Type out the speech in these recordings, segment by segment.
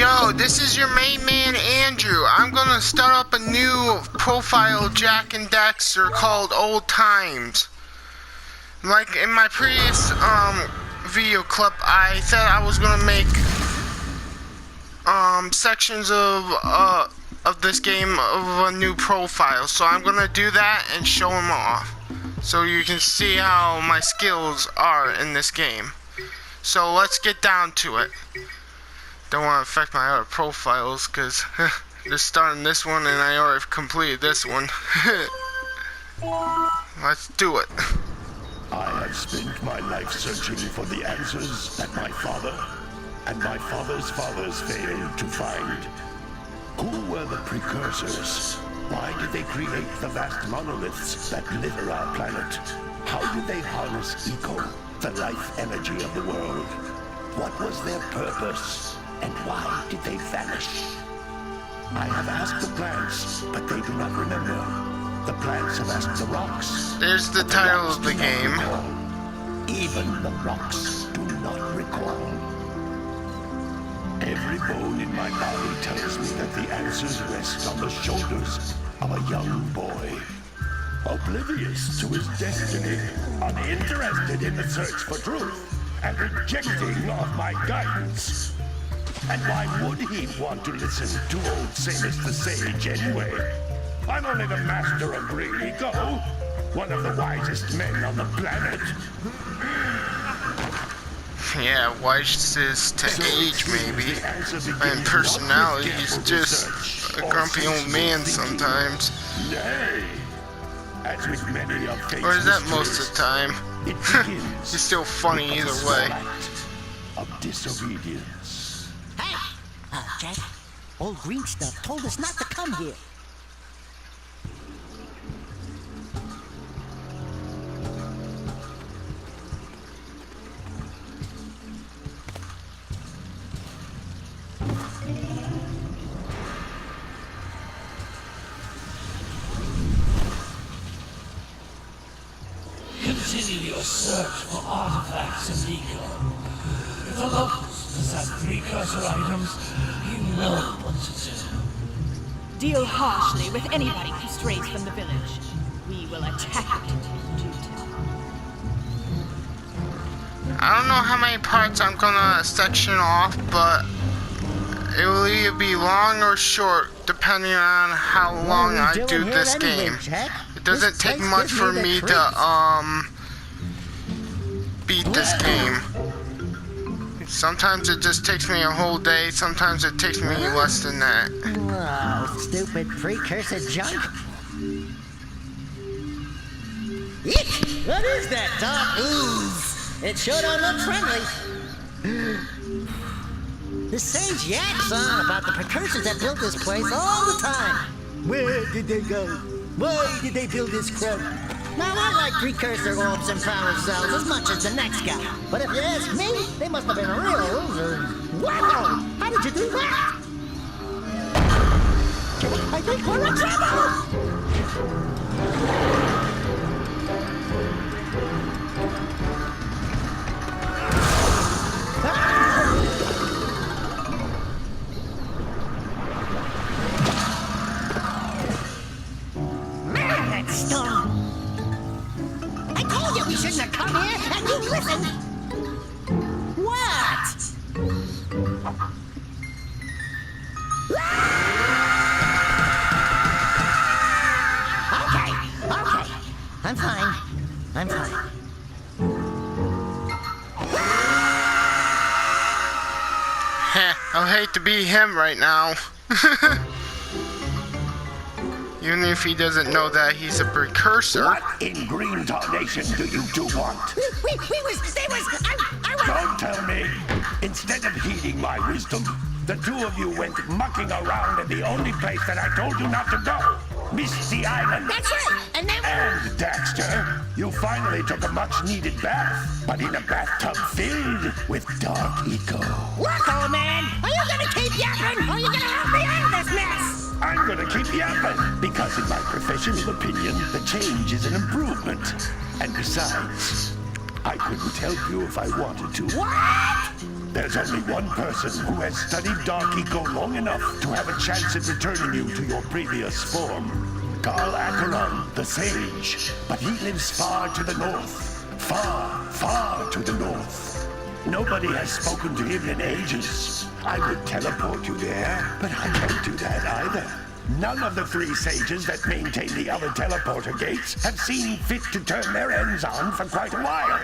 Yo, this is your main man Andrew. I'm gonna start up a new profile Jak and Daxter called Old Times. Like in my previous video clip, I said I was gonna make sections of this game of a new profile. So I'm gonna do that and show them off, so you can see how my skills are in this game. So let's get down to it. Don't want to affect my other profiles because just starting this one and I already completed this one. Let's do it. I have spent my life searching for the answers that my father and my father's fathers failed to find. Who were the precursors? Why did they create the vast monoliths that litter our planet? How did they harness eco, the life energy of the world? What was their purpose? And why did they vanish? I have asked the plants, but they do not remember. The plants have asked the rocks. There's the title of the game. Even the rocks do not recall. Every bone in my body tells me that the answers rest on the shoulders of a young boy. Oblivious to his destiny, uninterested in the search for truth, and rejecting of my guidance. And why would he want to listen to old Samus the Sage anyway? I'm only the master of green eco, one of the wisest men on the planet. Yeah, wisest to age maybe. And personality, he's just a grumpy old man sometimes. Nay, as with many of fate's Or is that most of the time? it begins He's still funny with a either way. small act of disobedience. Hey! Jack, old green stuff told us not to come here. Continue your search for artifacts in eco. If the locals possess precursor items, you know what to do. Deal harshly with anybody who strays from the village. We will attack it in due time. I don't know how many parts I'm gonna section off, but it will either be long or short depending on how long I do this game. It doesn't take much for me to beat this game. Sometimes it just takes me a whole day, sometimes it takes me less than that. Oh, stupid precursor junk. Eek! What is that dark ooze? It sure don't look friendly. The sage yaps on about the precursors that built this place all the time. Where did they go? Why did they build this crap? Now, I like precursor orbs and power cells as much as the next guy. But if you ask me, they must have been real losers. Wow! How did you do that? I think we're in trouble! Man, that storm! I told you we shouldn't have come here, and you listened! What? Okay. I'm fine. Heh, I'll hate to be him right now. Even if he doesn't know that he's a precursor. What in green tarnation do you two want? Don't tell me. Instead of heeding my wisdom, the two of you went mucking around in the only place that I told you not to go. Misty Island. That's right, and then... And, Daxter, you finally took a much-needed bath, but in a bathtub filled with dark eco. Look, old man, are you gonna keep yapping, or are you gonna help me out of this mess? I'm gonna keep yapping, because in my professional opinion, the change is an improvement. And besides, I couldn't help you if I wanted to. What? There's only one person who has studied Dark Eco long enough to have a chance at returning you to your previous form. Carl Acheron, the Sage. But he lives far to the north. Far, far to the north. Nobody has spoken to him in ages. I would teleport you there, but I can't do that either. None of the 3 sages that maintain the other teleporter gates have seen fit to turn their ends on for quite a while.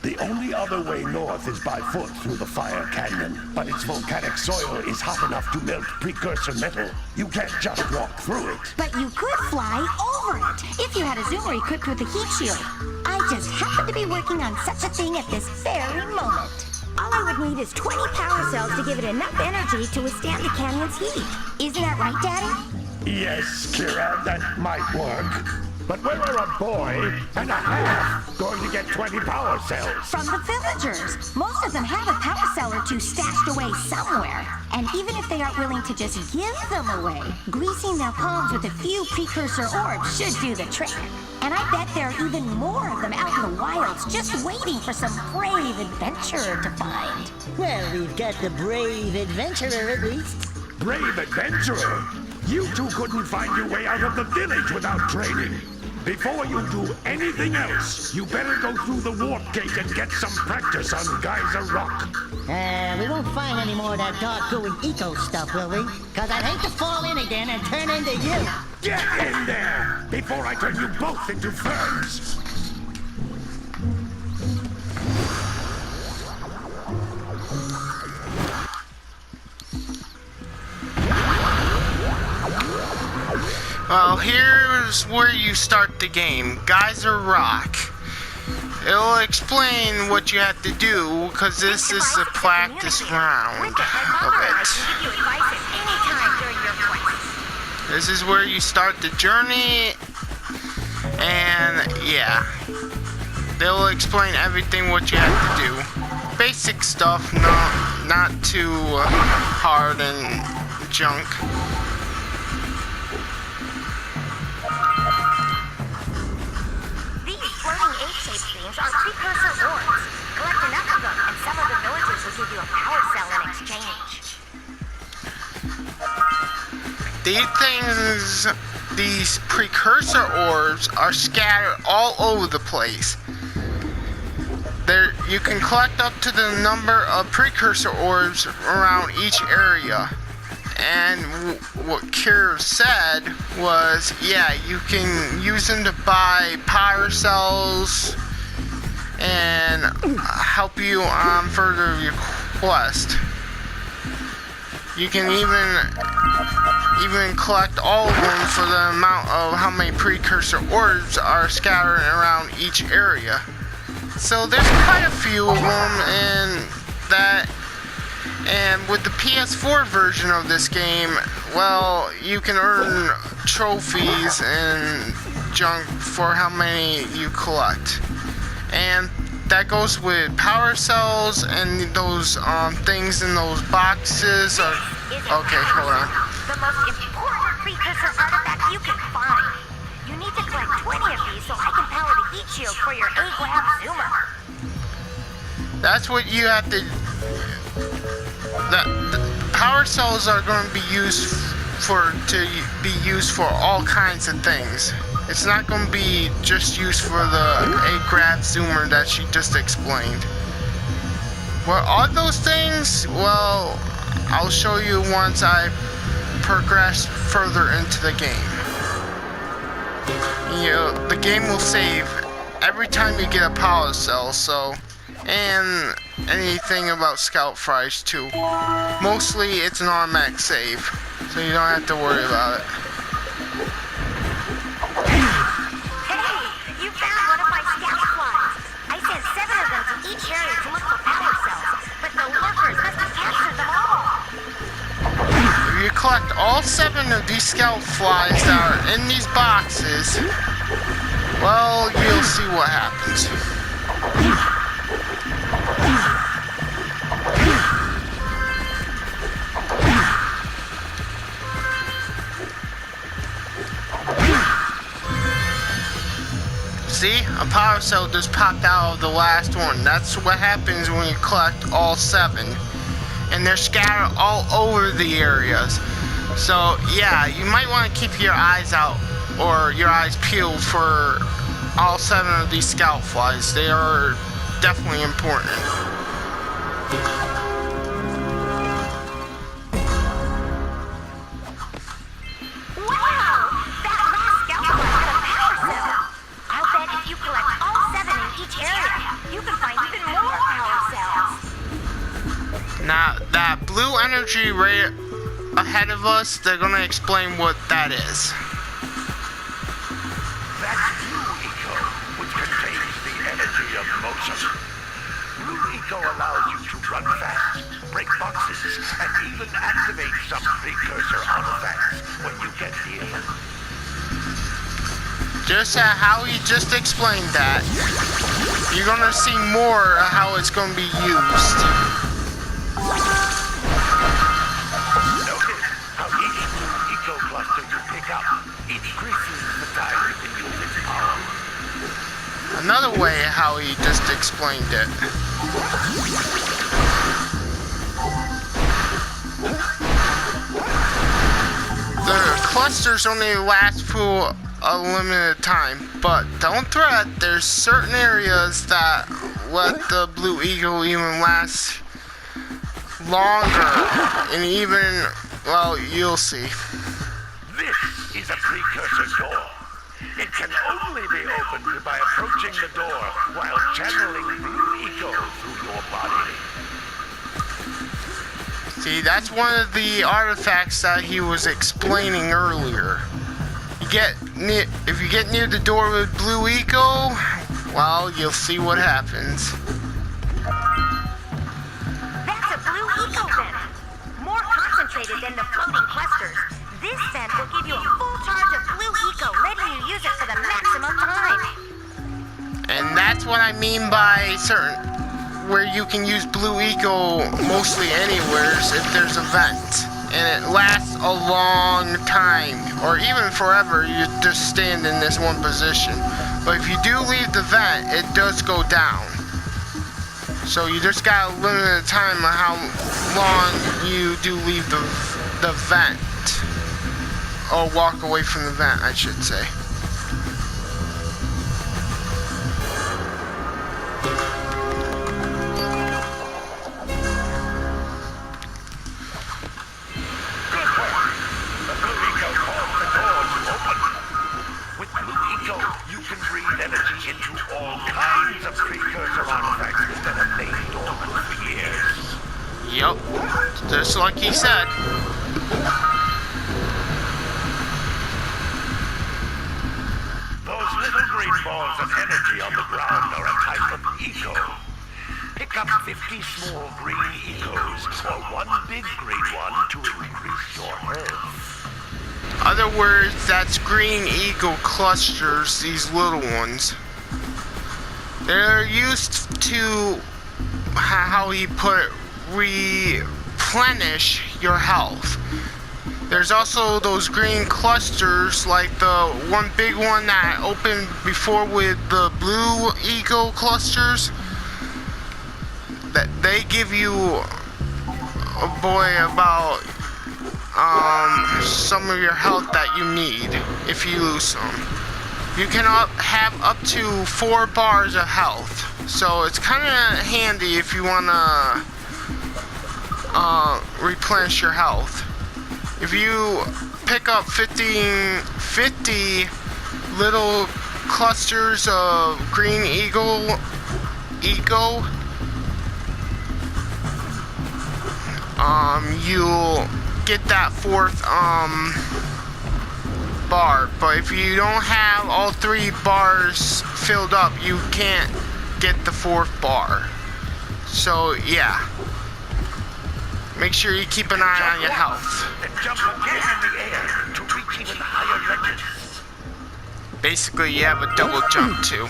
The only other way north is by foot through the Fire Canyon, but its volcanic soil is hot enough to melt precursor metal. You can't just walk through it. But you could fly over it if you had a zoomer equipped with a heat shield. I just happen to be working on such a thing at this very moment. All I would need is 20 power cells to give it enough energy to withstand the canyon's heat. Isn't that right, Daddy? Yes, Kira, that might work. But where are a boy and a half going to get 20 power cells? From the villagers. Most of them have a power cell or 2 stashed away somewhere. And even if they aren't willing to just give them away, greasing their palms with a few precursor orbs should do the trick. And I bet there are even more of them out in the wilds just waiting for some brave adventurer to find. Well, we've got the brave adventurer at least. Brave adventurer? You two couldn't find your way out of the village without training. Before you do anything else, you better go through the warp gate and get some practice on Geyser Rock. We won't find any more of that dark gooey eco stuff, will we? Cause I'd hate to fall in again and turn into you. Get in there before I turn you both into ferns. Well, here's where you start the game, Geyser Rock. It'll explain what you have to do, because this is the practice round of it. This is where you start the journey, and yeah, they'll explain everything what you have to do. Basic stuff, not too hard and junk. Are precursor orbs. Collect enough of them, and some of the villagers will give you a power cell in exchange. These precursor orbs are scattered all over the place. You can collect up to the number of precursor orbs around each area. And what Kira said was, yeah, you can use them to buy power cells and help you on further of your quest. You can even collect all of them for the amount of how many precursor orbs are scattered around each area. So there's quite a few of them, and with the PS4 version of this game, well, you can earn trophies and junk for how many you collect. And that goes with power cells and those things in those boxes. Okay, hold on. The most important precursor artifact you can find. You need to collect 20 of these so I can power the heat shield for your A-Grab Zoomer. That's what you have to... The power cells are going to be used for all kinds of things. It's not going to be just used for the A-Grab Zoomer that she just explained. What are those things? Well, I'll show you once I progress further into the game. You know, the game will save every time you get a power cell, and anything about scout fries too. Mostly it's an automatic save, so you don't have to worry about it. Hey, you found one of my scout flies. I sent 7 of them to each area to look for power cells, but the lurkers must have captured them all. If you collect all 7 of these scout flies that are in these boxes, well, you'll see what happens. see, a power cell just popped out of the last one. That's what happens when you collect all 7. And they're scattered all over the areas. So yeah, you might want to keep your eyes out or your eyes peeled for all 7 of these scout flies. They are definitely important. Now, that blue energy right ahead of us, they're gonna explain what that is. That's Blue Eco, which contains the energy of motion. Blue Eco allows you to run fast, break boxes, and even activate some precursor artifacts when you get near them. Just how he just explained that, you're gonna see more of how it's gonna be used. Notice how each Blue Eco cluster you pick up increases the time you can use its power. Another way how he just explained it. The clusters only last for a limited time, but don't fret, there's certain areas that let the Blue Eagle even last longer, and even, well, you'll see. This is a precursor door. It can only be opened by approaching the door while channeling Blue Eco through your body. See, that's one of the artifacts that he was explaining earlier. If you get near the door with Blue Eco, well, you'll see what happens. That's a Blue Eco vent. More concentrated than the floating clusters. This vent will give you a full charge of Blue Eco, letting you use it for the maximum time. And that's what I mean by where you can use Blue Eco mostly anywheres if there's a vent. And it lasts a long time, or even forever. You just stand in this one position. But if you do leave the vent, it does go down. So you just got a limited time on how long you do leave the vent. Or walk away from the vent, I should say. Yep, just like he said. Those little green balls of energy on the ground are a type of eco. Pick up 50 small green ecos, or one big green one to increase your health. Other words, that's green eco clusters, these little ones. They're used to, how he put it, replenish your health. There's also those green clusters, like the one big one that opened before with the blue eco clusters, that they give you about some of your health that you need if you lose some. You can have up to 4 bars of health, so it's kind of handy if you want to replenish your health. If you pick up 50 little clusters of green eco, you'll get that 4th bar. But if you don't have all 3 bars filled up, you can't get the 4th bar. So yeah, make sure you keep an eye on your health. And jump again in the air to reach even higher ledges. Basically, you have a double jump too.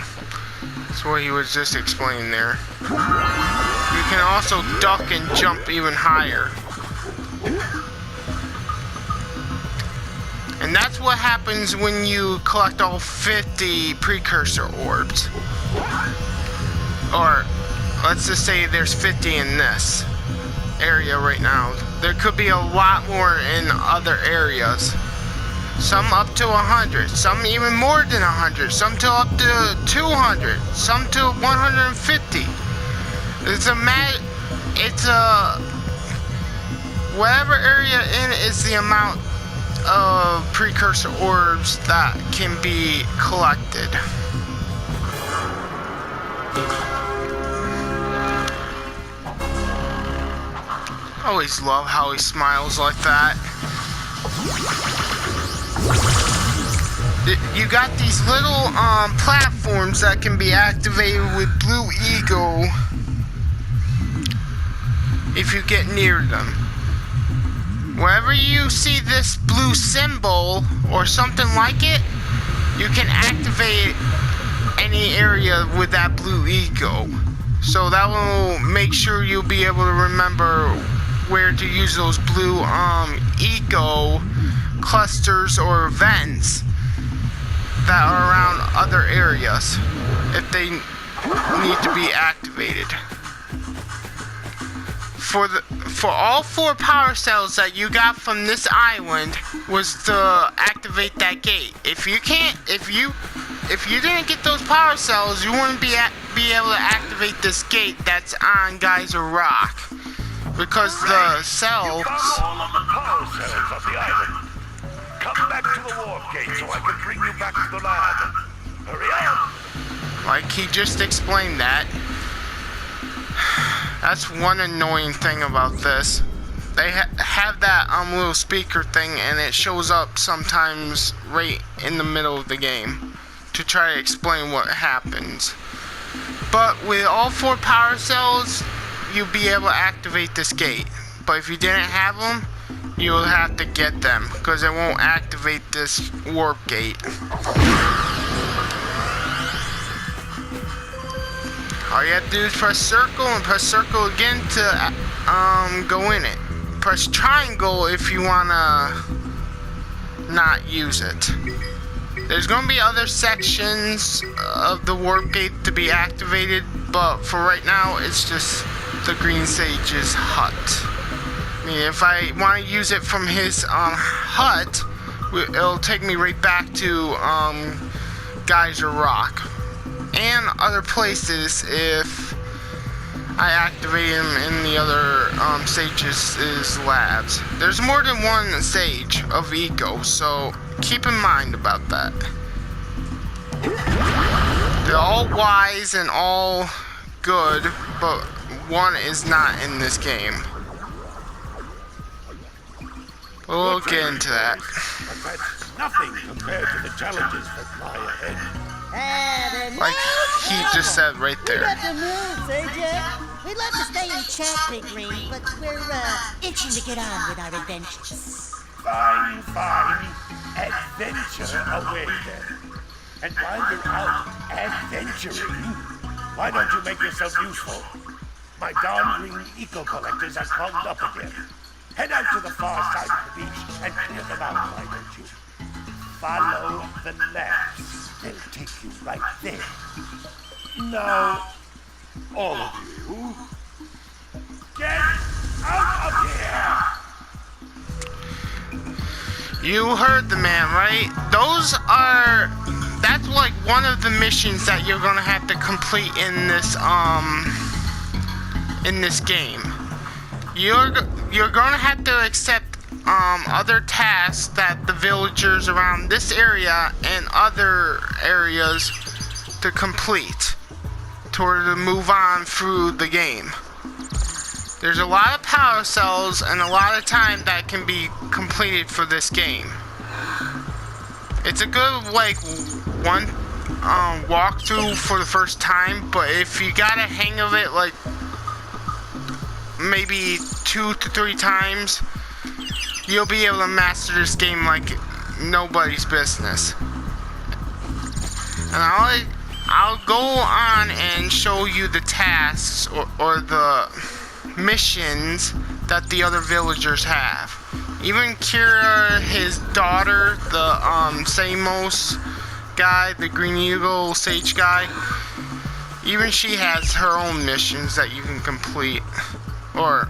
That's what he was just explaining there. You can also duck and jump even higher. And that's what happens when you collect all 50 precursor orbs. Or, let's just say there's 50 in this area right now. There could be a lot more in other areas. Some up to 100, some even more than 100, some to up to 200, some to 150. Whatever area in is the amount of precursor orbs that can be collected. I always love how he smiles like that. You got these little platforms that can be activated with Blue Ego if you get near them. Wherever you see this blue symbol or something like it, you can activate any area with that Blue Ego. So that will make sure you'll be able to remember where to use those blue Ego clusters or events that are around other areas if they need to be activated. For all 4 power cells that you got from this island was to activate that gate. If you didn't get those power cells, you wouldn't be able to activate this gate that's on Geyser Rock, because the cells. You found all of the power cells on the island. Come back to the warp gate so I can bring you back to the lab. Hurry up! Like he just explained that. That's one annoying thing about this. They have that little speaker thing, and it shows up sometimes right in the middle of the game to try to explain what happens. But with all 4 power cells, you'll be able to activate this gate. But if you didn't have them, you'll have to get them, because it won't activate this warp gate. All you have to do is press circle and press circle again to go in it. Press triangle if you wanna not use it. There's gonna be other sections of the warp gate to be activated, but for right now it's just the Green Sage's hut. I mean, if I want to use it from his hut, it'll take me right back to Geyser Rock and other places if I activate him in the other sages' labs. There's more than one sage of Eco, so keep in mind about that. They're all wise and all good, but one is not in this game. We'll get into that. But that's nothing compared to the challenges that lie ahead. Like he just said right We there. got to move, eh, Jack? We'd love to stay and chat, Big Green, but we're itching to get on with our adventures. Fine, fine. Adventure away then. And while you're out adventuring, why don't you make yourself useful? My darn green eco collectors are clogged up again. Head out to the far side of the beach and clear them out, why don't you? Follow the lamps. They'll take you right there. Now, all of you, get out of here! You heard the man, right? That's like one of the missions that you're gonna have to complete in this game. You're gonna have to accept other tasks that the villagers around this area and other areas to complete in order to move on through the game. There's a lot of power cells and a lot of time that can be completed for this game. It's a good one walkthrough for the first time, but if you got a hang of it like maybe 2 to 3 times, you'll be able to master this game like nobody's business. And I'll go on and show you the tasks or the missions that the other villagers have. Even Kira, his daughter, the Samos guy, the Green Eagle Sage guy, even she has her own missions that you can complete. Or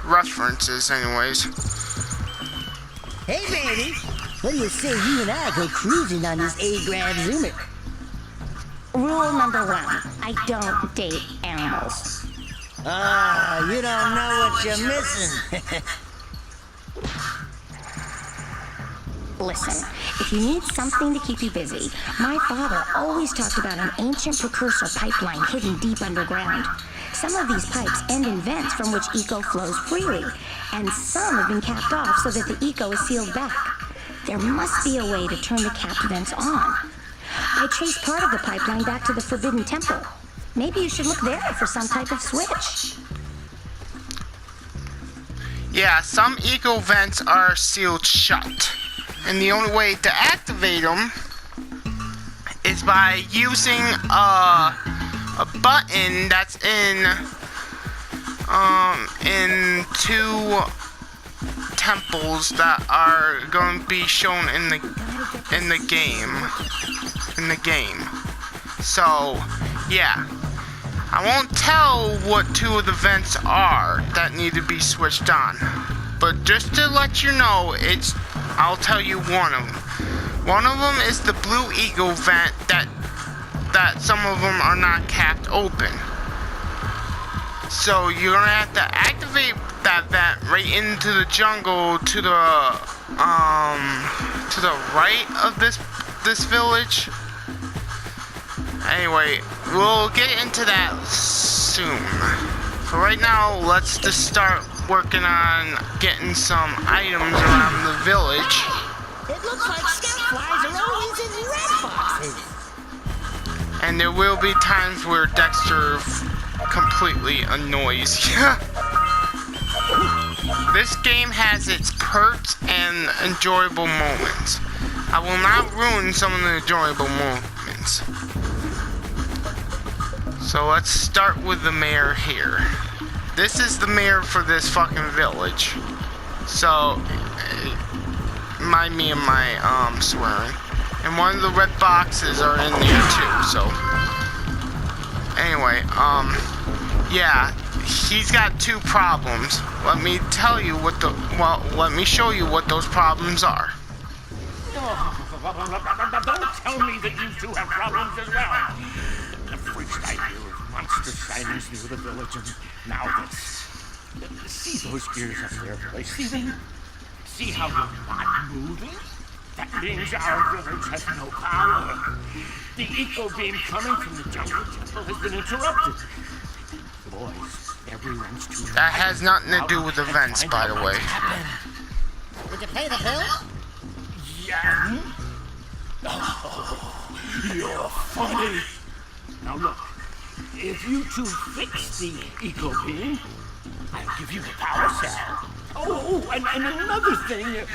references, anyways. Hey, baby. What do you say you and I go cruising on this A-Grab Zoomer? Rule number 1, I don't date animals. Ah, you don't know what you're missing. Listen, if you need something to keep you busy, my father always talked about an ancient precursor pipeline hidden deep underground. Some of these pipes end in vents from which eco flows freely, and some have been capped off so that the eco is sealed back. There must be a way to turn the capped vents on. I traced part of the pipeline back to the Forbidden Temple. Maybe you should look there for some type of switch. Yeah, some eco vents are sealed shut, and the only way to activate them is by using a button that's in two temples that are going to be shown in the game. So yeah, I won't tell what 2 of the vents are that need to be switched on, but just to let you know, I'll tell you one of them. One of them is the blue eagle vent that some of them are not capped open. So you're gonna have to activate that vent right into the jungle to the right of this village. Anyway, we'll get into that soon. For right now, let's just start working on getting some items around the village. It looks like scout flies are always in red boxes. And there will be times where Daxter completely annoys you. This game has its perks and enjoyable moments. I will not ruin some of the enjoyable moments. So let's start with the mayor here. This is the mayor for this fucking village. So, mind me of my swearing. And one of the red boxes are in there too, so. Anyway, yeah, he's got 2 problems. Let me tell you let me show you what those problems are. Don't tell me that you 2 have problems as well. The first I hear of monster sightings near the village, and now this. See those gears up there, boy? See them? See how you're not moving? That means our village has no power. The eco beam coming from the jungle temple has been interrupted. Boys, everyone's too. That has nothing to do with events, by the way. Did you pay the bill? Yeah. Oh, you're funny. Now look, if you 2 fix the eco beam, I'll give you the power cell. Oh, and another thing, if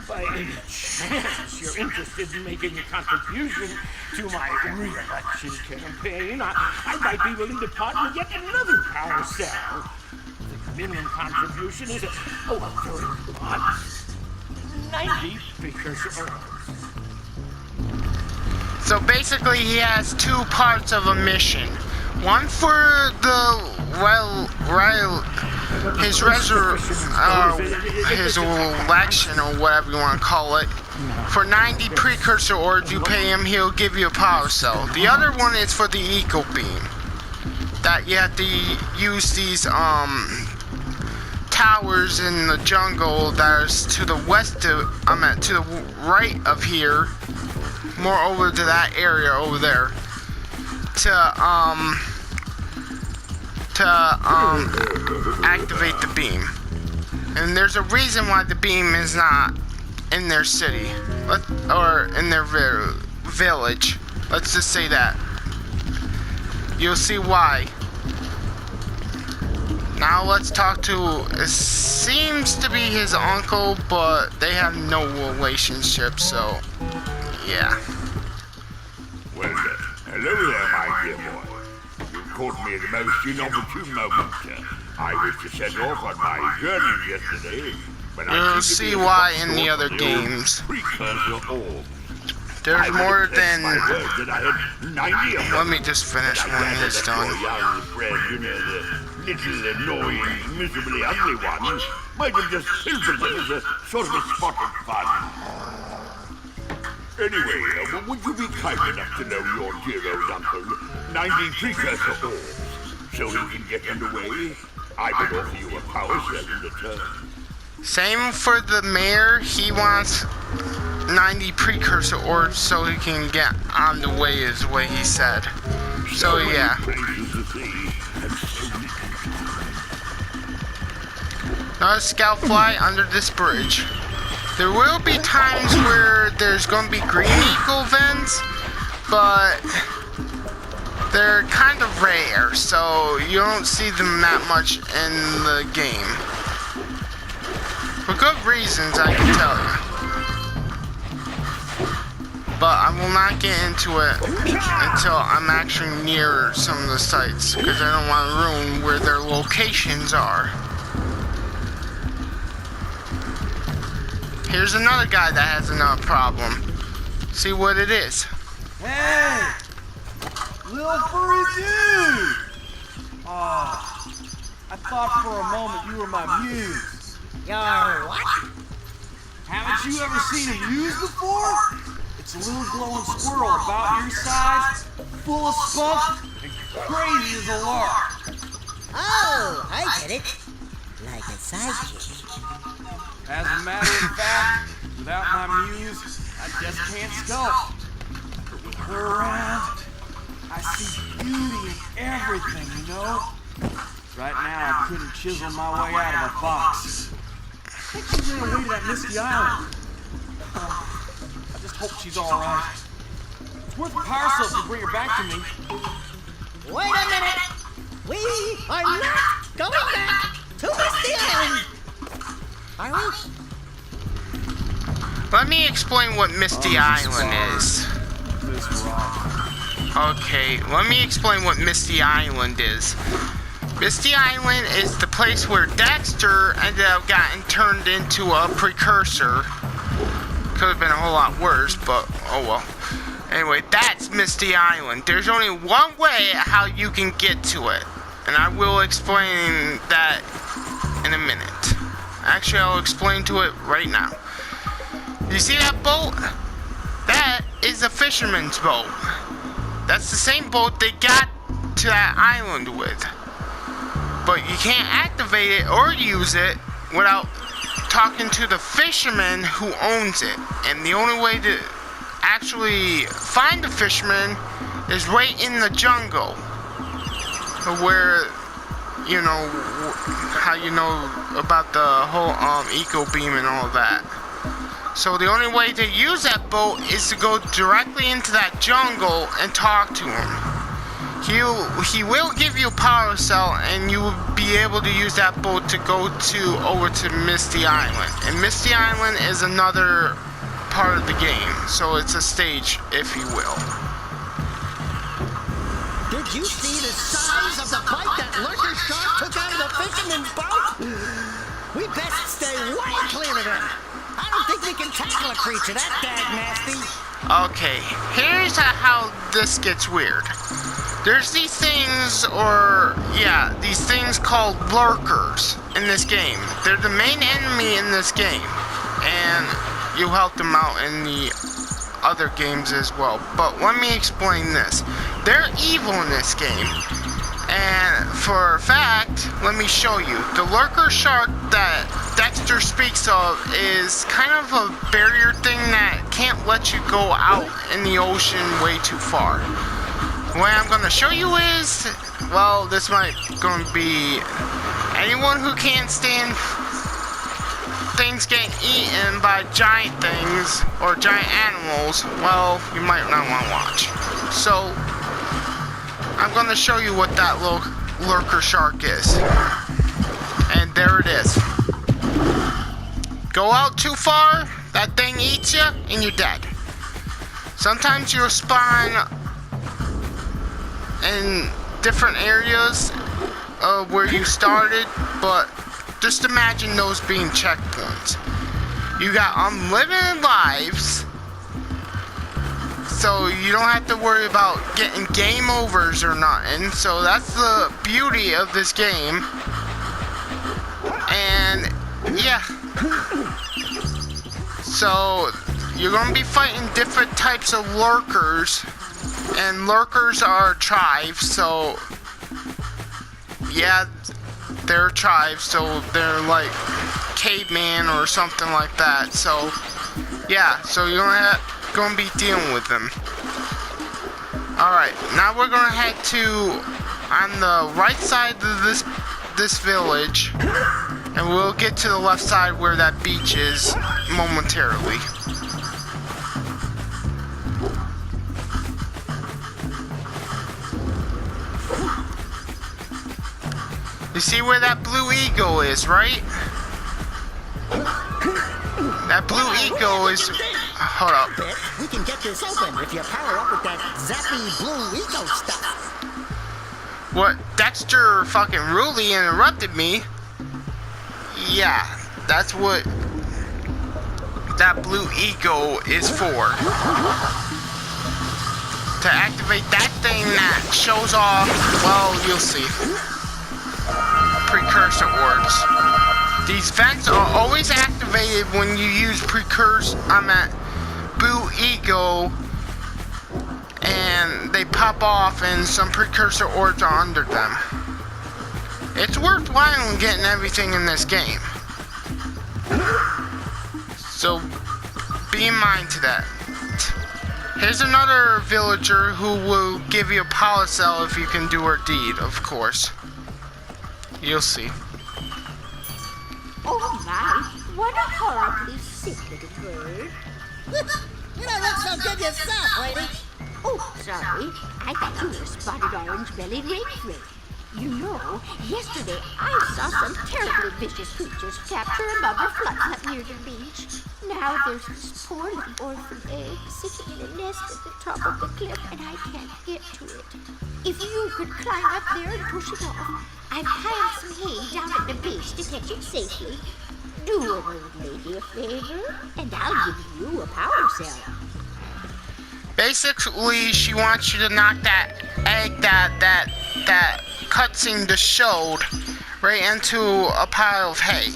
by any chance you're interested in making a contribution to my re-election campaign, I might be willing to partner yet another power cell. The minimum contribution is a very modest 90 precursor orbs. So basically, he has 2 parts of a mission. One for his election, or whatever you want to call it. For 90 precursor orbs you pay him, he'll give you a power cell. The other one is for the eco beam. That you have to use these towers in the jungle that is to the west to the right of here. More over to that area over there. To activate the beam. And there's a reason why the beam is not in their city, or in their village. Let's just say that. You'll see why. Now let's talk to, it seems to be his uncle, but they have no relationship, so yeah. Well, hello there, my dear boy. You caught me at the most inopportune moment. I was to set off on my journey yesterday, but You'll see why in the other games. Precursor orbs. There's more than... My word that I had 90 of them. Let me just finish I one gathered this that done. your young friend, you know, the little annoying, miserably ugly one, might have just pilfered them as a sort of a spot of fun. Anyway, would you be kind enough to loan your dear old uncle 90 precursor orbs so he can get underway? I would offer you a power cell in return. Same for the mayor. He wants 90 precursor orbs so he can get on the way, is what he said. So yeah. Now a scout fly under this bridge. There will be times where there's going to be green eagle vents, but they're kind of rare, so you don't see them that much in the game. For good reasons, I can tell you. But I will not get into it until I'm actually near some of the sites, because I don't want to ruin where their locations are. Here's another guy that has another problem. See what it is. Hey! Little furry dude! Oh, I thought for a moment you were my muse. Your what? Haven't you ever seen a muse before? It's a little glowing squirrel about your size, full of spunk, and crazy as a lark. Oh, I get it. Like a sidekick. As a matter of fact, without my muse, I just can't sculpt. But with her around, I see beauty in everything, you know? Right now, I couldn't chisel my way out of a box. I think she ran away to that misty island. I just hope she's alright. It's worth a power cell to bring her back to me. Wait a minute! We are not going back to Misty Island! Are we? Let me explain what Misty Island is. This rock. Okay, let me explain what Misty Island is. Misty Island is the place where Daxter ended up getting turned into a precursor. Could have been a whole lot worse, but oh well. Anyway, that's Misty Island. There's only one way how you can get to it, and I will explain that in a minute. Actually, I'll explain to it right now. You see that boat? That is a fisherman's boat. That's the same boat they got to that island with. But you can't activate it or use it without talking to the fisherman who owns it. And the only way to actually find the fisherman is right in the jungle, where, you know, how you know about the whole eco beam and all that. So the only way to use that boat is to go directly into that jungle and talk to him. He will give you a power cell, and you will be able to use that boat to go over to Misty Island. And Misty Island is another part of the game, so it's a stage, if you will. Did you see the size of the bite that lurker shark took out of the fisherman's boat? We best stay way clear of them. I don't think we can tackle a creature that dag nasty. Okay, here's how this gets weird. There's these things, these things called lurkers in this game. They're the main enemy in this game, and you help them out in the other games as well. But let me explain this. They're evil in this game, and for a fact, let me show you. The lurker shark that Daxter speaks of is kind of a barrier thing that can't let you go out in the ocean way too far. What I'm going to show you is, well, this might going to be anyone who can't stand things getting eaten by giant things or giant animals. Well, you might not want to watch. So I'm going to show you what that little lurker shark is. And there it is. Go out too far, that thing eats you, and you're dead. Sometimes you'll spawn in different areas where you started, but just imagine those being checkpoints. You got unlimited lives, so you don't have to worry about getting game overs or nothing. So that's the beauty of this game. And yeah, so you're gonna be fighting different types of lurkers, and lurkers are tribes. So yeah, they're tribes, so they're like caveman or something like that. So yeah, so you're gonna be dealing with them. Alright, now we're gonna head to on the right side of this village, and we'll get to the left side where that beach is momentarily. You see where that blue eagle is, right? That blue eagle is... Hold up. We can get this open if you power up with that zappy blue eco stuff. What? Daxter fucking rudely interrupted me. Yeah, that's what that blue eagle is for. To activate that thing that shows off, well, you'll see. Precursor orbs. These vents are always activated when you use precursor. I'm at blue eagle, and they pop off, and some precursor orbs are under them. It's worthwhile in getting everything in this game. So be in mind to that. Here's another villager who will give you a power cell if you can do her deed, of course. You'll see. Oh my, what a horribly sick little bird. You don't look so good yourself, lady. Oh, sorry. I thought you were spotted orange-bellied rainflake. You know, yesterday I saw some terribly vicious creatures capture a mother flutter near the beach. Now there's this poor little orphan egg sitting in a nest at the top of the cliff, and I can't get to it. If you could climb up there and push it off, I've piled some hay down at the base to catch it safely. Do an old lady a favor, and I'll give you a power cell. Basically, she wants you to knock that egg that cutscene just showed right into a pile of hay.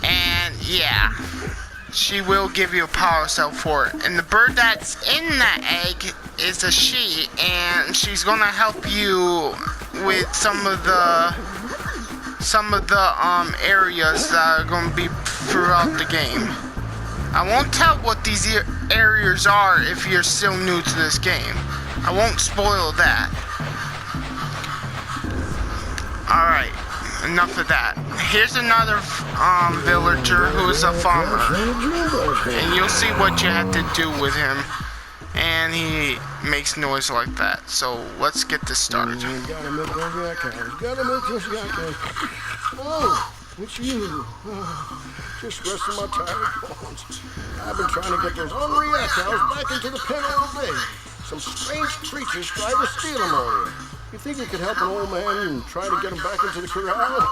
And yeah, she will give you a power cell for it. And the bird that's in that egg is a she, and she's gonna help you with some of the areas that are gonna be throughout the game. I won't tell what these areas are if you're still new to this game. I won't spoil that. Alright, enough of that. Here's another villager who's a farmer. And you'll see what you have to do with him. And he makes noise like that. So let's get this started. Gotta milk those yak cows. Gotta milk those yak cows. Oh, it's you. Just resting my tired bones. I've been trying to get those ornery yak cows back into the pen all day. Some strange creatures tried to steal them earlier. You think you could help an old man and try to get them back into the corral?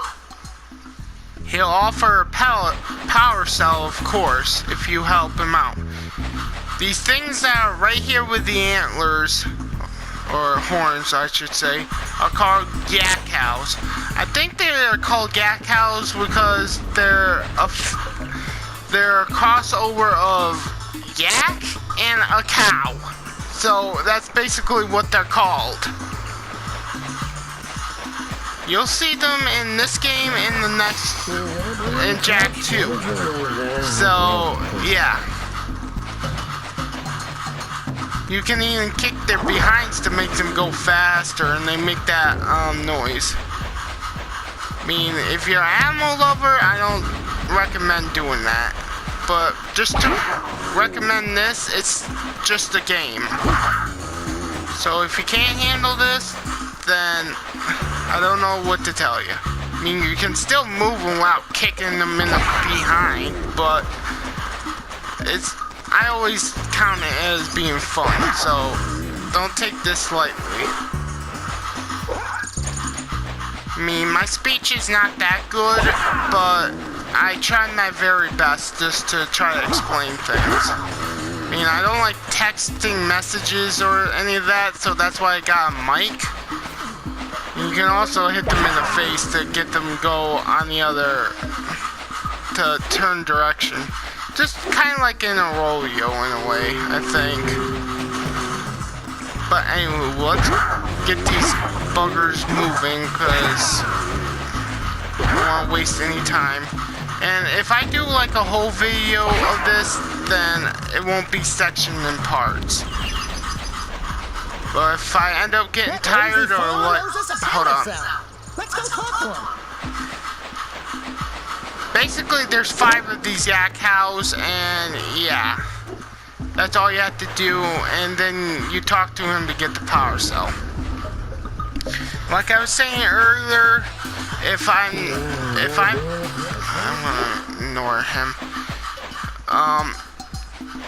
He'll offer a power cell, of course, if you help him out. These things that are right here with the antlers, or horns I should say, are called yak cows. I think they're called yak cows because they're a crossover of yak and a cow. So that's basically what they're called. You'll see them in this game and the next, in Jak 2. So, yeah. You can even kick their behinds to make them go faster, and they make that noise. I mean, if you're an animal lover, I don't recommend doing that. But just to recommend this, it's just a game. So if you can't handle this, then I don't know what to tell you. I mean, you can still move them without kicking them in the behind, but I always count it as being fun, so don't take this lightly. I mean, my speech is not that good, but I try my very best just to try to explain things. I mean, I don't like texting messages or any of that, so that's why I got a mic. You can also hit them in the face to get them go on the other, to turn direction. Just kind of like in a rodeo in a way, I think. But anyway, let's get these buggers moving, because I don't want to waste any time. And if I do like a whole video of this, then it won't be sectioned in parts. But if I end up getting tired or what, hold on. Let's go talk to him. Basically, there's 5 of these yak cows, and yeah, that's all you have to do, and then you talk to him to get the power cell. Like I was saying earlier, I'm gonna ignore him.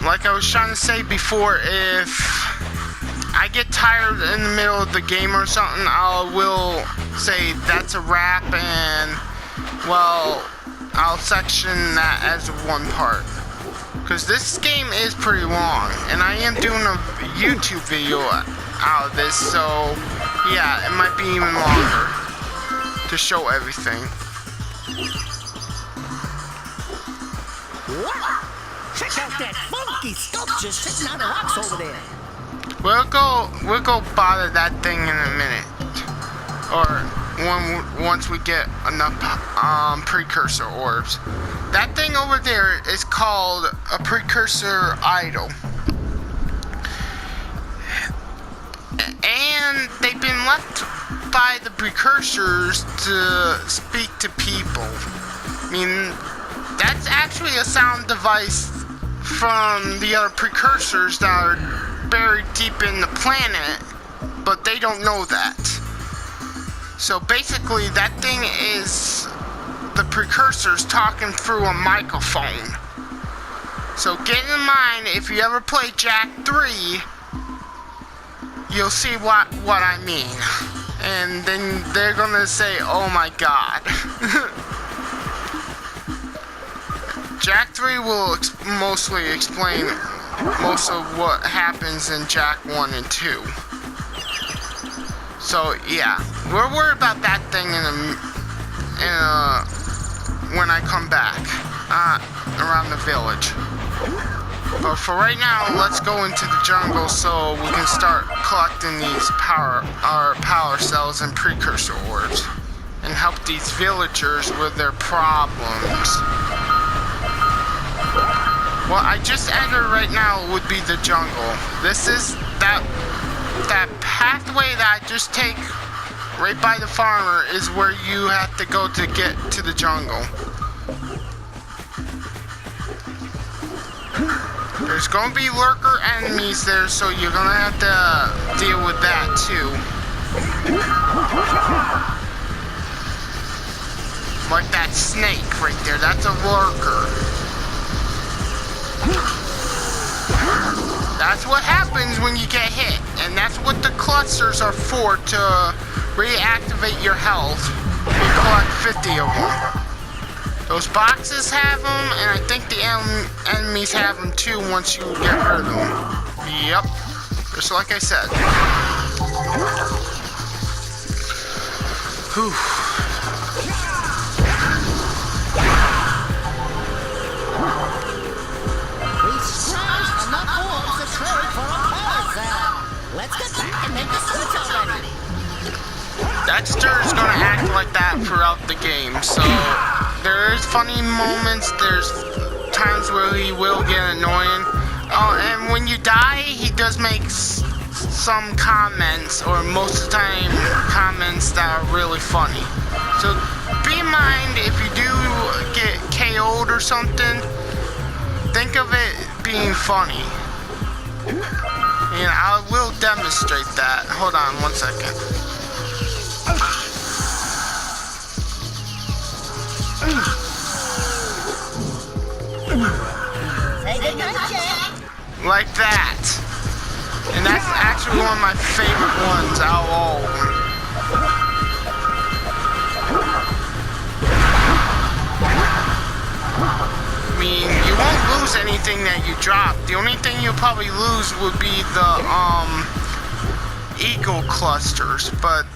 Like I was trying to say before, if I get tired in the middle of the game or something, I will say that's a wrap, and well, I'll section that as one part. Because this game is pretty long, and I am doing a YouTube video out of this, so yeah, it might be even longer to show everything. Wow! Check out that funky sculpture sitting on the rocks over there. We'll go bother that thing in a minute, or once we get enough precursor orbs. That thing over there is called a precursor idol, and they've been left by the precursors to speak to people. I mean, that's actually a sound device from the other precursors that are buried deep in the planet, but they don't know that. So basically, that thing is the precursors talking through a microphone. So get in mind, if you ever play Jak 3, you'll see what I mean. And then they're gonna say, oh my god. Jak 3 will mostly explain most of what happens in Jak 1 and 2. So yeah, we're worried about that thing when I come back around the village. But for right now, let's go into the jungle so we can start collecting these power cells and precursor orbs and help these villagers with their problems. What I just entered right now would be the jungle. This is that pathway that I just take right by the farmer is where you have to go to get to the jungle. There's going to be lurker enemies there, so you're going to have to deal with that too. Like that snake right there, that's a lurker. That's what happens when you get hit, and that's what the clusters are for, to reactivate your health. You collect 50 of them. Those boxes have them, and I think the enemies have them too once you get rid of them. Yep, just like I said. Whew. Let's get back and make the switch already. Daxter is gonna act like that throughout the game, so there is funny moments, there's times where he will get annoying. Oh, and when you die, he does make some comments, or most of the time comments that are really funny. So be in mind, if you do get KO'd or something, think of it being funny. And I will demonstrate that. Hold on 1 second. Say goodnight, Jak. Like that. And that's actually one of my favorite ones out of all of them. lose anything that you drop. The only thing you'll probably lose would be the eagle clusters, but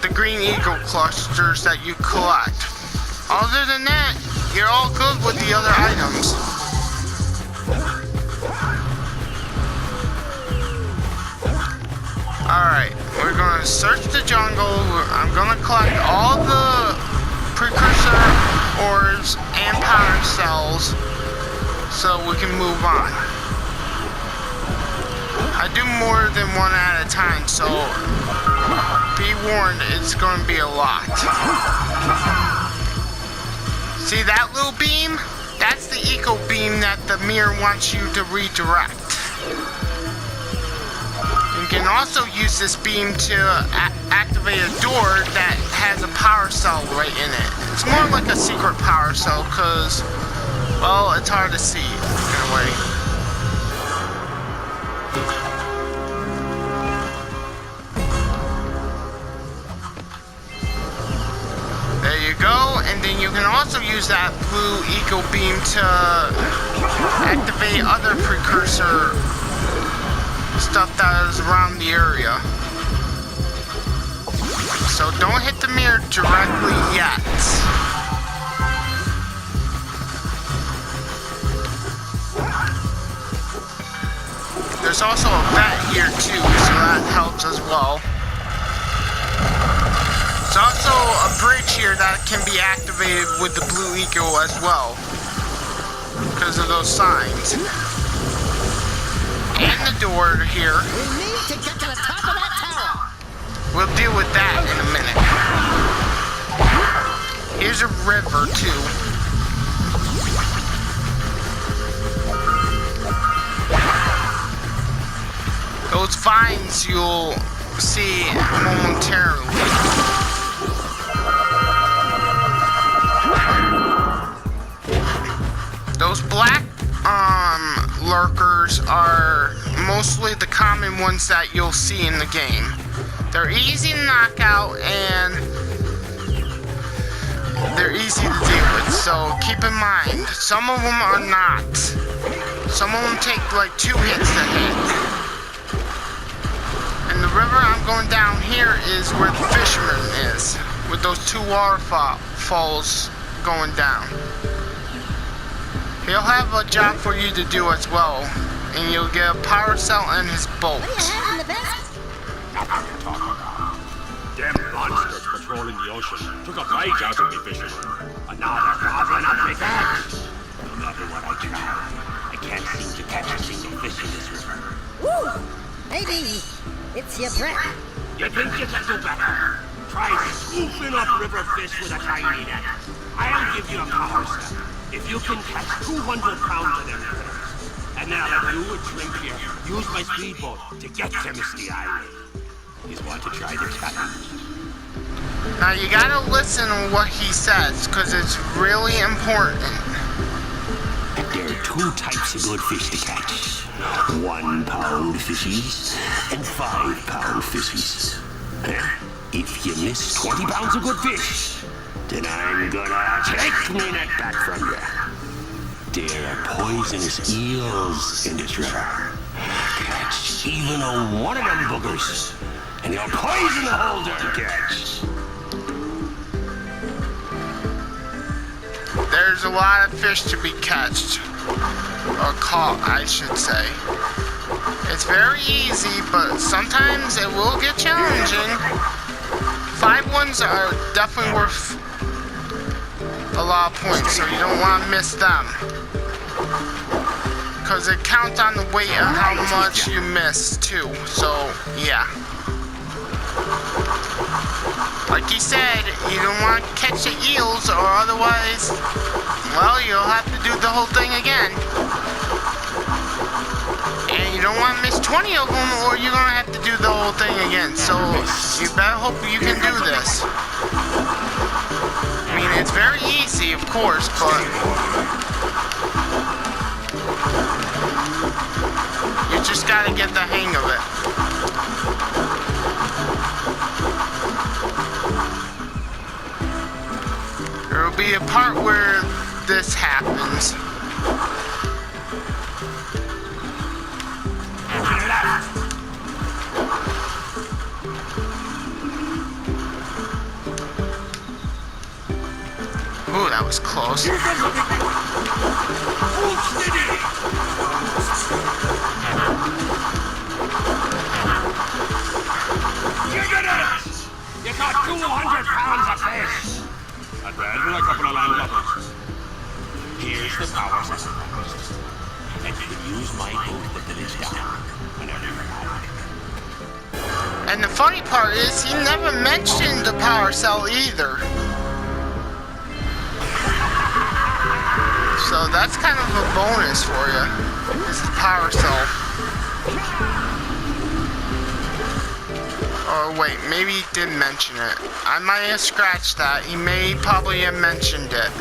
the green eagle clusters that you collect. Other than that, you're all good with the other items. Alright, we're gonna search the jungle. I'm gonna collect all the precursor orbs and power cells so we can move on. I do more than one at a time, so be warned, it's gonna be a lot. See that little beam? That's the eco beam that the mirror wants you to redirect. You can also use this beam to activate a door that has a power cell right in it. It's more like a secret power cell because, well, it's hard to see in a way. There you go, and then you can also use that blue eco beam to activate other precursor stuff that is around the area. So don't hit the mirror directly yet. There's also a vent here too, so that helps as well. There's also a bridge here that can be activated with the blue eco as well, because of those signs. And the door here. We need to get to the top of that tower. We'll deal with that in a minute. Here's a river too. Those vines you'll see momentarily. Those black lurkers are mostly the common ones that you'll see in the game. They're easy to knock out and they're easy to deal with, so keep in mind, some of them are not. Some of them take like 2 hits to hit. And the river I'm going down here is where the fisherman is, with those 2 waterfalls going down. He'll have a job for you to do as well, and you'll get a power cell and his boat. What do you have in the basket? Nothing to talk about. Them monsters patrolling the ocean took a bite out of me, fisherman. Another goblin up my back. No matter what I try, I can't seem to catch a single fish in this river. Woo! Maybe it's your breath. You think you can do better? Try scooping up river fish with a tiny net. I'll give you a power cell if you can catch 200 pounds of them critters. And then I'll let you and Shrimp here use my speedboat to get to Misty Island. You want to try the challenge? Now you gotta listen to what he says, because it's really important. There are 2 types of good fish to catch. 1-pound fishies and 5-pound fishies. If you miss 20 pounds of good fish, then I'm gonna take me net back from you. There are poisonous eels in this river. Catch even one of them boogers, and you'll poison the whole darn catch. There's a lot of fish to be catched, or caught, I should say. It's very easy, but sometimes it will get challenging. 5 ones are definitely worth a lot of points, so you don't want to miss them. Because it counts on the weight of how much you miss too, so yeah. Like he said, you don't want to catch the eels or otherwise, well, you'll have to do the whole thing again. And you don't want to miss 20 of them or you're going to have to do the whole thing again. So you better hope you can do this. I mean, it's very easy, of course, but you just got to get the hang of it. There will be a part where this happens. Ooh, that was close. You got 200 pounds of fish. I'd rather a couple of landlubbers. Here's the power cell. And you can use my boat to the village down whenever you're out. And the funny part is, he never mentioned the power cell either. So that's kind of a bonus for you. Is the power cell. Oh wait, maybe he did mention it. I might have scratched that. He may probably have mentioned it.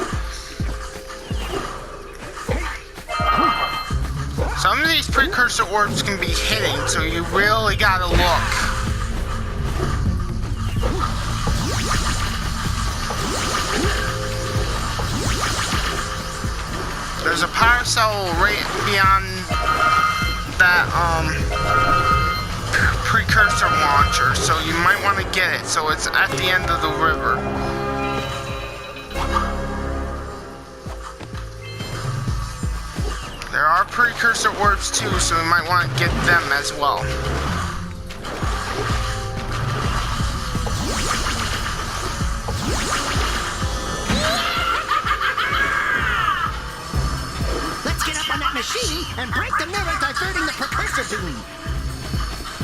Some of these precursor orbs can be hidden, so you really gotta look. There's a power cell right beyond that precursor launcher, so you might want to get it. So it's at the end of the river. There are precursor orbs too, so you might want to get them as well. Let's get up on that machine and break the mirror diverting the precursor beam.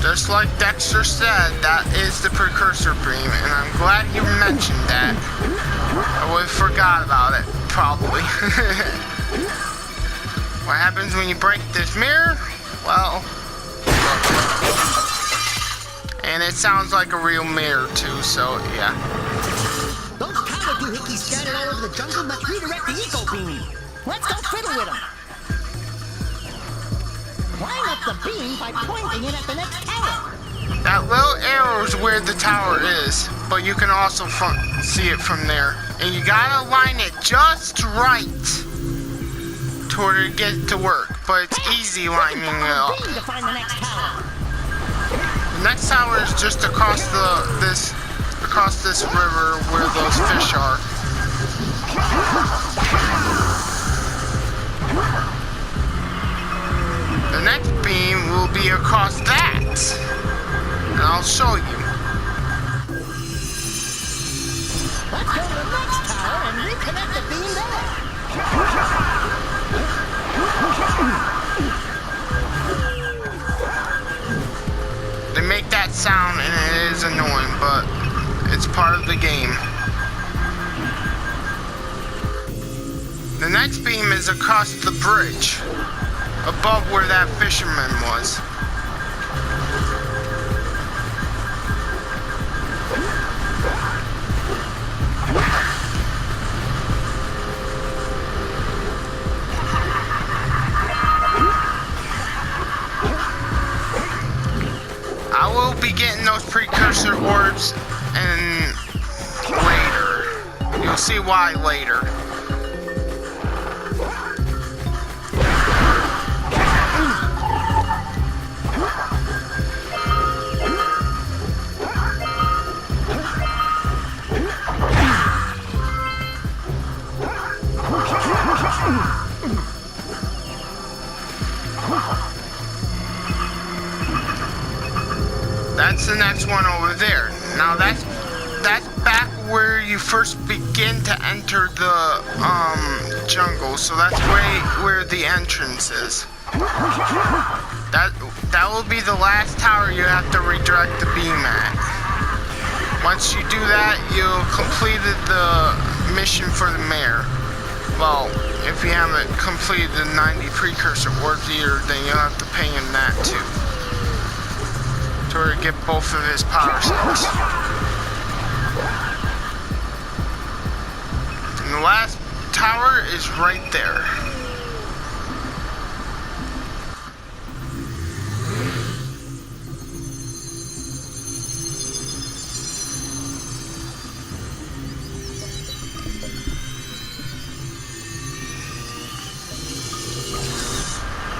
Just like Dexter said, that is the precursor beam, and I'm glad you mentioned that. I would have forgot about it, probably. What happens when you break this mirror? Well, and it sounds like a real mirror too, so yeah. Those power doohickeys scattered all over the jungle must redirect the eco beam. Let's go fiddle with them. Line up the beam by pointing it at the next tower. That little arrow is where the tower is, but you can also see it from there. And you gotta line it just right to order to get it to work. But it's easy lining it up. To find the next tower. The next tower is just across this river where those fish are. The next beam will be across that, and I'll show you. Let's go to the next tower and reconnect the beam there. They make that sound and it is annoying, but it's part of the game. The next beam is across the bridge, above where that fisherman was. I will be getting those precursor orbs and later. You'll see why later. That's the next one over there. Now that's back where you first begin to enter the jungle. So that's right where the entrance is. That will be the last tower you have to redirect the beam at. Once you do that, you'll completed the mission for the mayor. Well, if you haven't completed the 90 precursor orbs either, then you'll have to pay him that too. To get both of his power cells. And the last tower is right there.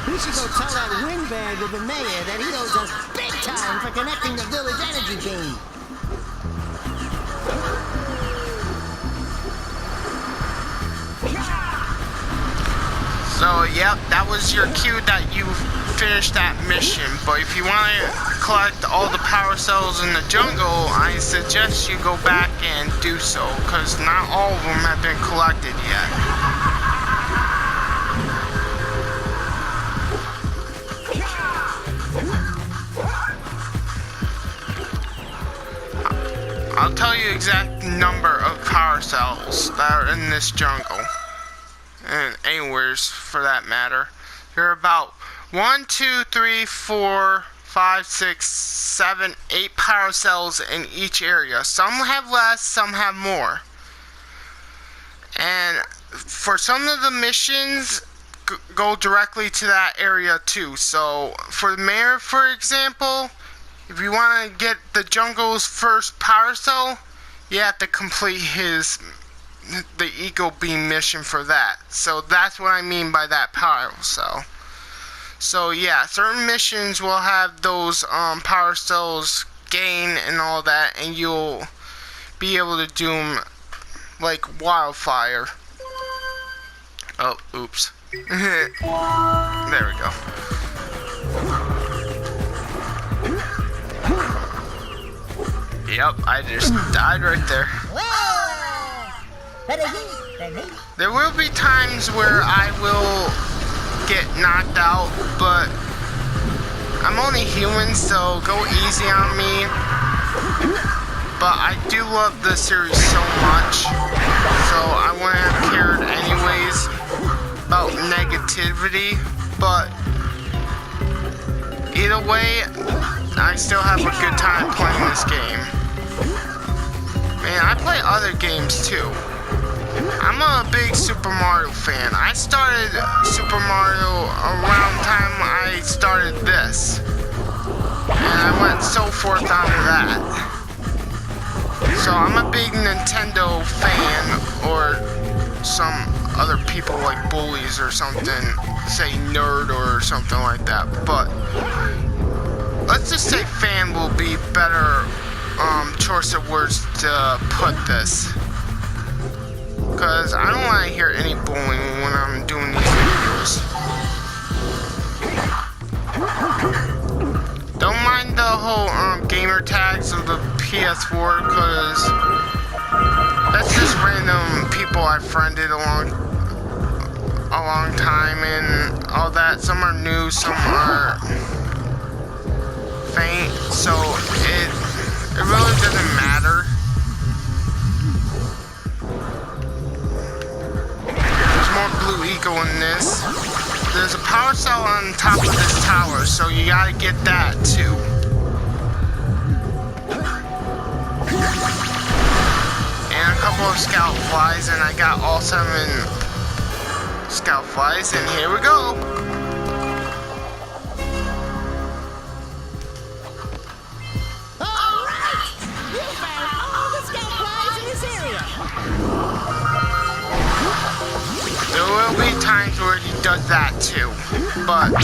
We should go tell that windbag of the mayor that he owes us big time for connecting the village energy beam. So, yep, that was your cue that you finished that mission. But if you want to collect all the power cells in the jungle, I suggest you go back and do so, because not all of them have been collected yet. I'll tell you exact number of power cells that are in this jungle. And anywheres for that matter. There are about 1, 2, 3, 4, 5, 6, 7, 8 power cells in each area. Some have less, some have more. And for some of the missions, go directly to that area too. So for the mayor, for example, if you want to get the jungle's first power cell, you have to complete the Eco Beam mission for that. So that's what I mean by that power cell. So yeah, certain missions will have those power cells gain and all that, and you'll be able to do them like wildfire. Oh, oops. There we go. Yep, I just died right there. There will be times where I will get knocked out, but I'm only human, so go easy on me. But I do love the series so much, so I wouldn't have cared anyways about negativity. But either way, I still have a good time playing this game. Man, I play other games too. I'm a big Super Mario fan. I started Super Mario around the time I started this. And I went so forth onto that. So I'm a big Nintendo fan, or some other people like bullies or something say nerd or something like that. But let's just say fan will be better choice of words to put this. Because I don't want to hear any bullying when I'm doing these videos. Don't mind the whole gamer tags of the PS4, because that's just random people I friended a long time and all that. Some are new, some are faint, so it really doesn't matter. More blue eco in this. There's a power cell on top of this tower, so you gotta get that too. And a couple of scout flies, and I got all 7 scout flies, and here we go. Alright! You found all the scout flies in this area! There will be times where he does that too, but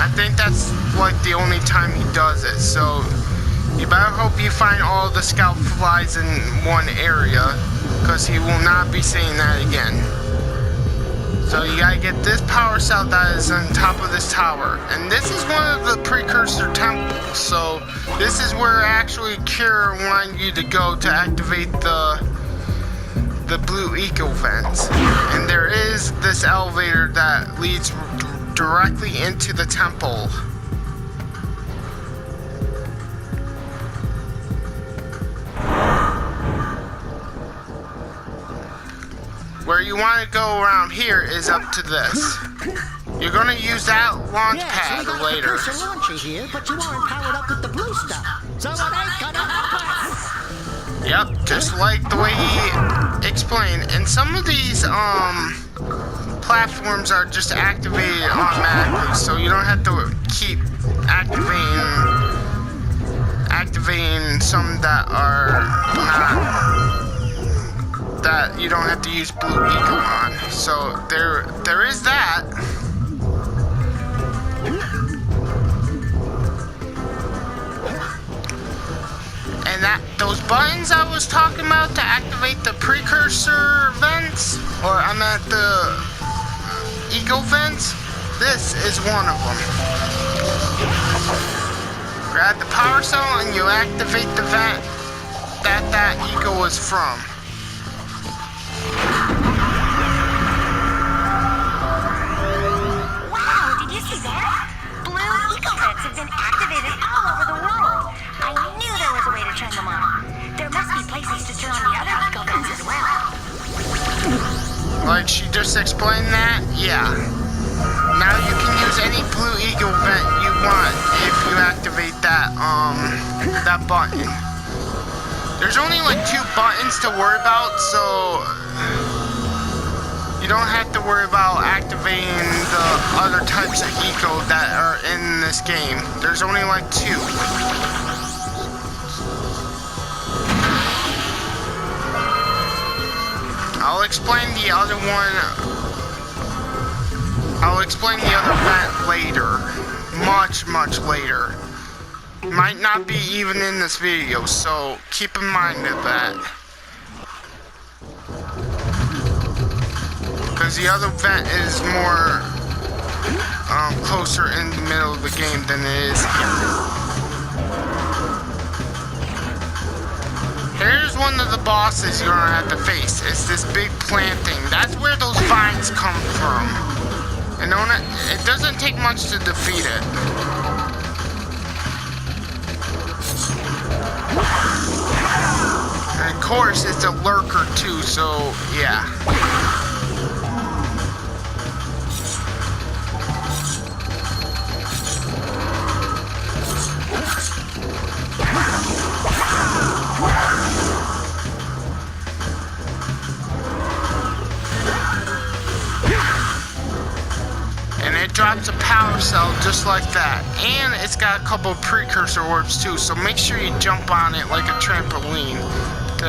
I think that's like the only time he does it, so you better hope you find all the scout flies in one area, because he will not be saying that again. So you gotta get this power cell that is on top of this tower, and this is one of the precursor temples, so this is where actually Kira wanted you to go to activate the blue eco vents. And there is this elevator that leads directly into the temple. Where you want to go around here is up to this. You're gonna use that launch pad later. Yeah, so we got a launcher here, but you aren't powered up with the blue stuff, so it ain't gonna help us. Yep, just like the way he explained. And some of these platforms are just activated automatically, so you don't have to keep activating some that are not, that you don't have to use blue eco on. So there is that. And those buttons I was talking about to activate the precursor vents, or I'm at the eco vents, this is one of them. Grab the power cell and you activate the vent that eco is from. Wow, did you see that? Blue eco vents have been activated all over the world. I knew there was a way to turn them on. There must be places to turn on the other eco vents as well. Like she just explained that? Yeah. Now you can use any blue eco vent you want if you activate that button. There's only like 2 buttons to worry about, so you don't have to worry about activating the other types of eco that are in this game. There's only like 2. I'll explain the other one. I'll explain the other vent later. Much later. Might not be even in this video, so keep in mind of that. Because the other vent is more closer in the middle of the game than it is here. Here's one of the bosses you're gonna have to face. It's this big planting. That's where those vines come from. And it doesn't take much to defeat it. And of course, it's a lurker too, so yeah. Drops a power cell just like that, and it's got a couple of precursor orbs too, so make sure you jump on it like a trampoline to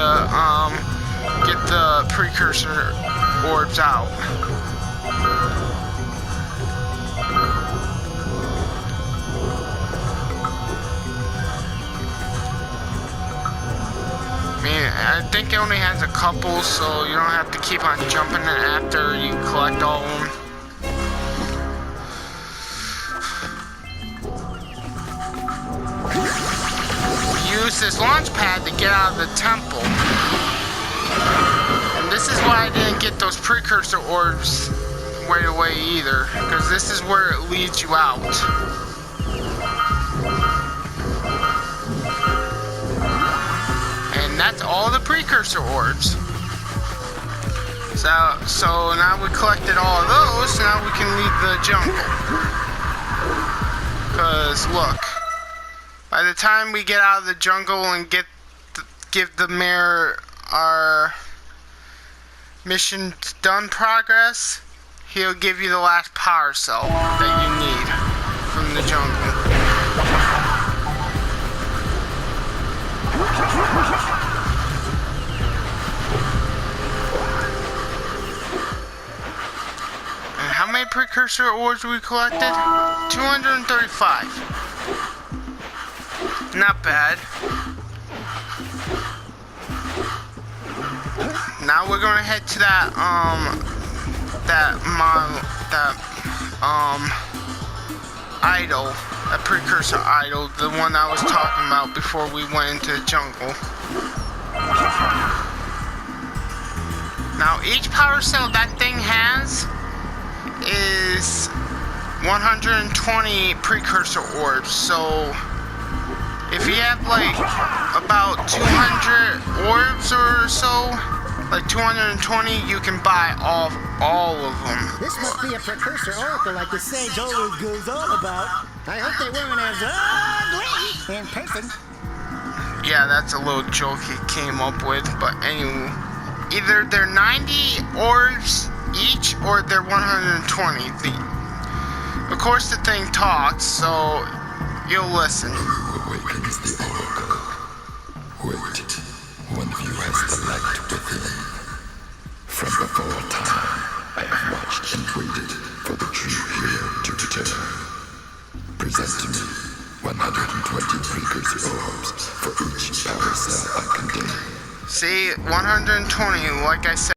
get the precursor orbs out. I think it only has a couple, so you don't have to keep on jumping it after you collect all of them. Use this launch pad to get out of the temple. And this is why I didn't get those precursor orbs right away either, because this is where it leads you out. And that's all the precursor orbs. So now we collected all of those, now we can leave the jungle. Because look, by the time we get out of the jungle and give the mayor our mission done progress, he'll give you the last power cell that you need from the jungle. And how many precursor orbs we collected? 235. Not bad. Now we're gonna head to that idol, a precursor idol, the one I was talking about before we went into the jungle. Now each power cell that thing has is 120 precursor orbs, so if you have like about 200 orbs or so, like 220, you can buy all of them. This must be a precursor oracle like the sage always goes on about. I hope they weren't as ugly in person. Yeah, that's a little joke he came up with, but anyway, either they're 90 orbs each or they're 120. Of course the thing talks, so you'll listen. Awakens the oracle. Wait, one of you has the light within. From before time, I have watched and waited for the true hero to return. Present to me 120 precursor orbs for each power cell I contain. See, 120, like I said.